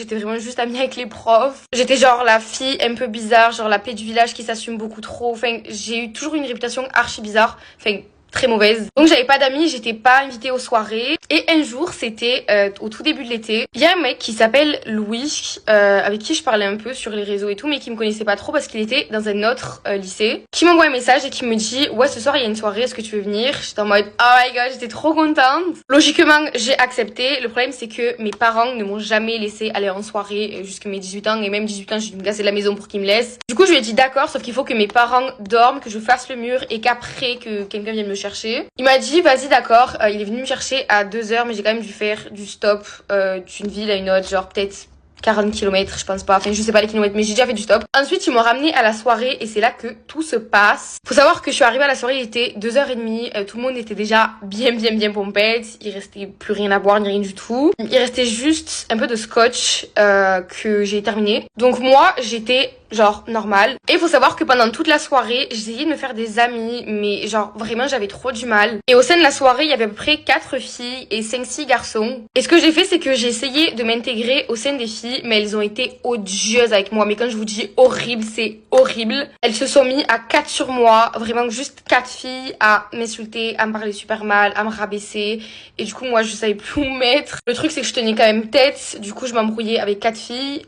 J'étais vraiment juste amie avec les profs. J'étais genre la fille un peu bizarre, genre la paix du village qui s'assume beaucoup trop. Enfin, j'ai eu toujours une réputation archi bizarre. Enfin, très mauvaise. Donc j'avais pas d'amis, j'étais pas invitée aux soirées. Et un jour, c'était au tout début de l'été, il y a un mec qui s'appelle Louis, avec qui je parlais un peu sur les réseaux et tout, mais qui me connaissait pas trop parce qu'il était dans un autre lycée, qui m'envoie un message et qui me dit « Ouais, ce soir, il y a une soirée, est-ce que tu veux venir ?» J'étais en mode « Oh my god », j'étais trop contente. Logiquement, j'ai accepté. Le problème, c'est que mes parents ne m'ont jamais laissé aller en soirée jusqu'à mes 18 ans, et même 18 ans, j'ai dû me casser de la maison pour qu'ils me laissent. Du coup, je lui ai dit d'accord, sauf qu'il faut que mes parents dorment, que je fasse le mur et qu'après que quelqu'un vienne me chercher. Il m'a dit vas-y d'accord, il est venu me chercher à 2h, mais j'ai quand même dû faire du stop d'une ville à une autre, genre peut-être 40 km, je pense pas, enfin je sais pas les kilomètres, mais j'ai déjà fait du stop. Ensuite ils m'ont ramené à la soirée et c'est là que tout se passe. Faut savoir que je suis arrivée à la soirée, il était 2h30, tout le monde était déjà bien pompette, il restait plus rien à boire ni rien du tout. Il restait juste un peu de scotch que j'ai terminé. Donc moi j'étais genre normal. Et il faut savoir que pendant toute la soirée, j'essayais de me faire des amis, mais genre vraiment j'avais trop du mal. Et au sein de la soirée, il y avait à peu près 4 filles et 5-6 garçons. Et ce que j'ai fait, c'est que j'ai essayé de m'intégrer au sein des filles, mais elles ont été odieuses avec moi. Mais quand je vous dis horrible, c'est horrible. Elles se sont mis à 4 sur moi, vraiment juste 4 filles, à m'insulter, à me parler super mal, à me rabaisser. Et du coup, moi, je savais plus où me mettre. Le truc, c'est que je tenais quand même tête. Du coup, je m'embrouillais avec 4 filles.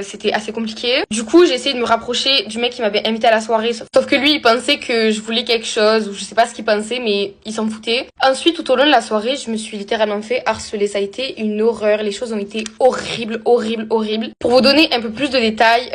C'était assez compliqué. Du coup, j'ai essayé de me rapprocher du mec qui m'avait invité à la soirée, sauf que lui il pensait que je voulais quelque chose, ou je sais pas ce qu'il pensait, mais il s'en foutait. Ensuite tout au long de la soirée je me suis littéralement fait harceler, ça a été une horreur, les choses ont été horribles. Pour vous donner un peu plus de détails,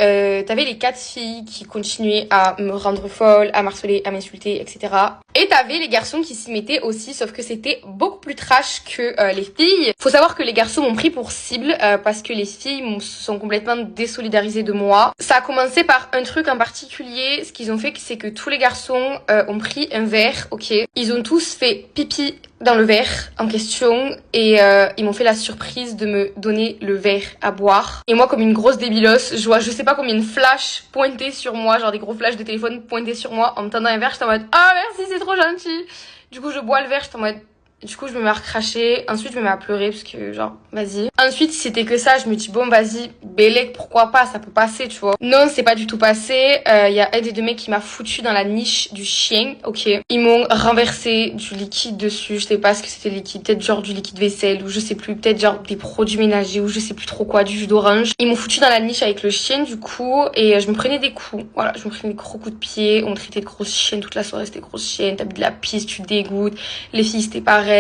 t'avais les 4 filles qui continuaient à me rendre folle, à m'harceler, à m'insulter, etc. Et t'avais les garçons qui s'y mettaient aussi, sauf que c'était beaucoup plus trash que les filles. Faut savoir que les garçons m'ont pris pour cible parce que les filles se sont complètement désolidarisées de moi. Ça a commencé par un truc en particulier. Ce qu'ils ont fait, c'est que tous les garçons ont pris un verre, ok. Ils ont tous fait pipi dans le verre en question et ils m'ont fait la surprise de me donner le verre à boire. Et moi, comme une grosse débilos, je vois je sais pas combien de flashs pointés sur moi, genre des gros flashs de téléphone pointés sur moi en me tendant un verre. J'étais en mode ah merci, c'est trop gentil. Du coup, je bois le verre, j'étais en mode. Du coup, je me mets à recracher. Ensuite, je me mets à pleurer parce que, genre, vas-y. Ensuite, si c'était que ça, je me dis, bon, vas-y, Bélec, pourquoi pas, ça peut passer, tu vois. Non, c'est pas du tout passé. Y a un des 2 mecs qui m'a foutu dans la niche du chien, ok. Ils m'ont renversé du liquide dessus. Je sais pas ce que c'était le liquide. Peut-être genre du liquide vaisselle ou je sais plus. Peut-être genre des produits ménagers ou je sais plus trop quoi, du jus d'orange. Ils m'ont foutu dans la niche avec le chien, du coup. Et je me prenais des coups. Voilà, je me prenais des gros coups de pied. On me traitait de grosse chienne toute la soirée. C'était grosse chienne. T'as bu de la pisse, tu dégoûtes. Les filles, c'était pareil.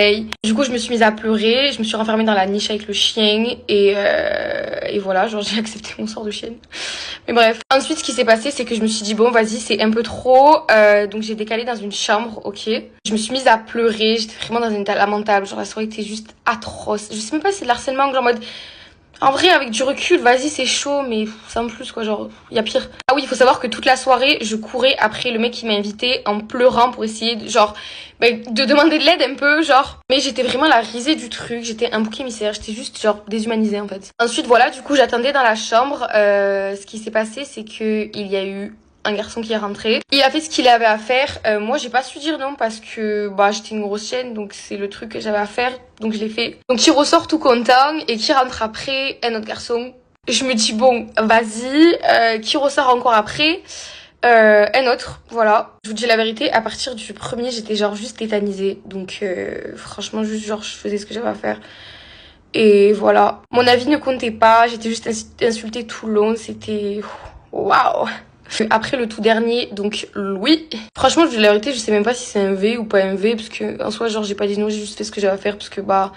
Du coup, je me suis mise à pleurer, je me suis renfermée dans la niche avec le chien et voilà, genre j'ai accepté mon sort de chienne. Mais bref. Ensuite, ce qui s'est passé, c'est que je me suis dit bon, vas-y, c'est un peu trop. Donc j'ai décalé dans une chambre, ok. Je me suis mise à pleurer, j'étais vraiment dans un état lamentable, genre la soirée était juste atroce. Je sais même pas si c'est de l'harcèlement, genre en mode. En vrai, avec du recul, vas-y, c'est chaud, mais sans plus, quoi, genre, y a pire. Ah oui, il faut savoir que toute la soirée, je courais après le mec qui m'a invité en pleurant pour essayer de, genre, de demander de l'aide un peu, genre. Mais j'étais vraiment la risée du truc, j'étais un bouc émissaire, j'étais juste, genre, déshumanisée, en fait. Ensuite, voilà, du coup, j'attendais dans la chambre. Ce qui s'est passé, c'est que il y a eu un garçon qui est rentré. Il a fait ce qu'il avait à faire. Moi, j'ai pas su dire non parce que bah j'étais une grosse chienne, donc c'est le truc que j'avais à faire, donc je l'ai fait. Donc il ressort tout content et qui rentre après un autre garçon. Je me dis bon, vas-y. Qui ressort encore après un autre, voilà. Je vous dis la vérité, à partir du premier, j'étais genre juste tétanisée. Donc franchement, juste genre je faisais ce que j'avais à faire. Et voilà. Mon avis ne comptait pas, j'étais juste insultée tout le long, c'était waouh. Après le tout dernier, donc Louis. Franchement, je dis la vérité, je sais même pas si c'est un V ou pas un V, parce que en soi, genre j'ai pas dit non, j'ai juste fait ce que j'avais à faire, parce que bah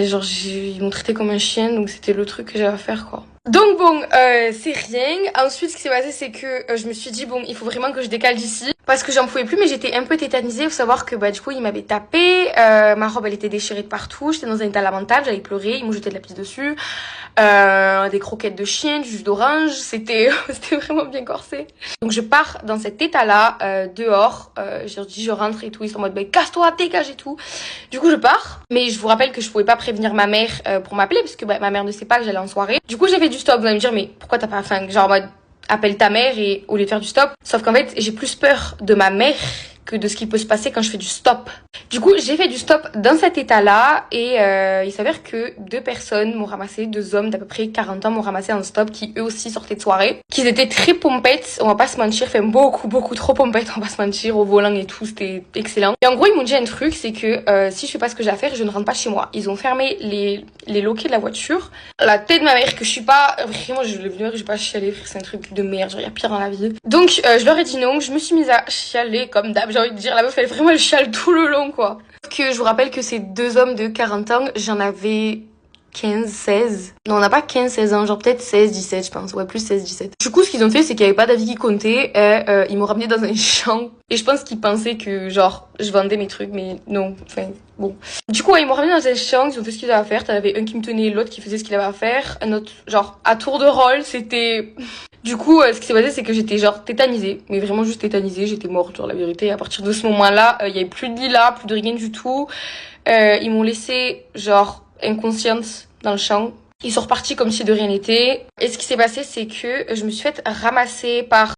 genre ils m'ont traité comme un chien, donc c'était le truc que j'avais à faire, quoi. Donc bon, c'est rien. Ensuite, ce qui s'est passé, c'est que je me suis dit bon, il faut vraiment que je décale d'ici parce que j'en pouvais plus, mais j'étais un peu tétanisée. Faut savoir que bah du coup, il m'avait tapé, ma robe elle était déchirée de partout, j'étais dans un état lamentable, j'allais pleurer, ils m'ont jeté de la pisse dessus, des croquettes de chien, du jus d'orange, c'était vraiment bien corsé. Donc je pars dans cet état-là dehors, j'ai dit je rentre et tout, ils sont en mode bah, casse-toi, dégage et tout. Du coup, je pars, mais je vous rappelle que je pouvais pas prévenir ma mère pour m'appeler parce que bah, ma mère ne sait pas que j'allais en soirée. Du coup, j'ai fait du stop. Vous allez me dire mais pourquoi t'as pas fait genre en mode appelle ta mère et au lieu de faire du stop. Sauf qu'en fait j'ai plus peur de ma mère que de ce qui peut se passer quand je fais du stop. Du coup, j'ai fait du stop dans cet état-là et il s'avère que 2 personnes m'ont ramassé, 2 hommes d'à peu près 40 ans m'ont ramassé en stop qui eux aussi sortaient de soirée, qu'ils étaient très pompettes, on va pas se mentir, enfin beaucoup trop pompettes, on va pas se mentir, au volant et tout, c'était excellent. Et en gros, ils m'ont dit un truc, c'est que si je fais pas ce que j'ai à faire, je ne rentre pas chez moi. Ils ont fermé les loquets de la voiture. La tête de ma mère que je suis pas, vraiment je l'ai venu, je vais pas chialer, c'est un truc de merde, genre y a pire dans la vie. Donc je leur ai dit non, je me suis mise à chialer comme d'hab, j'ai envie de dire, la meuf elle vraiment elle chiale tout le long quoi. Que je vous rappelle que ces 2 hommes de 40 ans, j'en avais 15, 16. Non, on n'a pas 15, 16 ans, genre peut-être 16, 17 je pense, ouais plus 16, 17. Du coup ce qu'ils ont fait c'est qu'il y avait pas d'avis qui comptait et ils m'ont ramené dans un champ et je pense qu'ils pensaient que genre je vendais mes trucs mais non, enfin bon. Du coup ouais, ils m'ont ramené dans un champ, ils ont fait ce qu'ils avaient à faire, t'en avais un qui me tenait, l'autre qui faisait ce qu'il avait à faire, un autre genre à tour de rôle, c'était... Du coup, ce qui s'est passé, c'est que j'étais genre tétanisée, mais vraiment juste tétanisée, j'étais morte, genre la vérité. Et à partir de ce moment-là, il y avait plus de lilas, plus de rien du tout. Ils m'ont laissé genre inconsciente dans le champ. Ils sont repartis comme si de rien n'était. Et ce qui s'est passé, c'est que je me suis fait ramasser par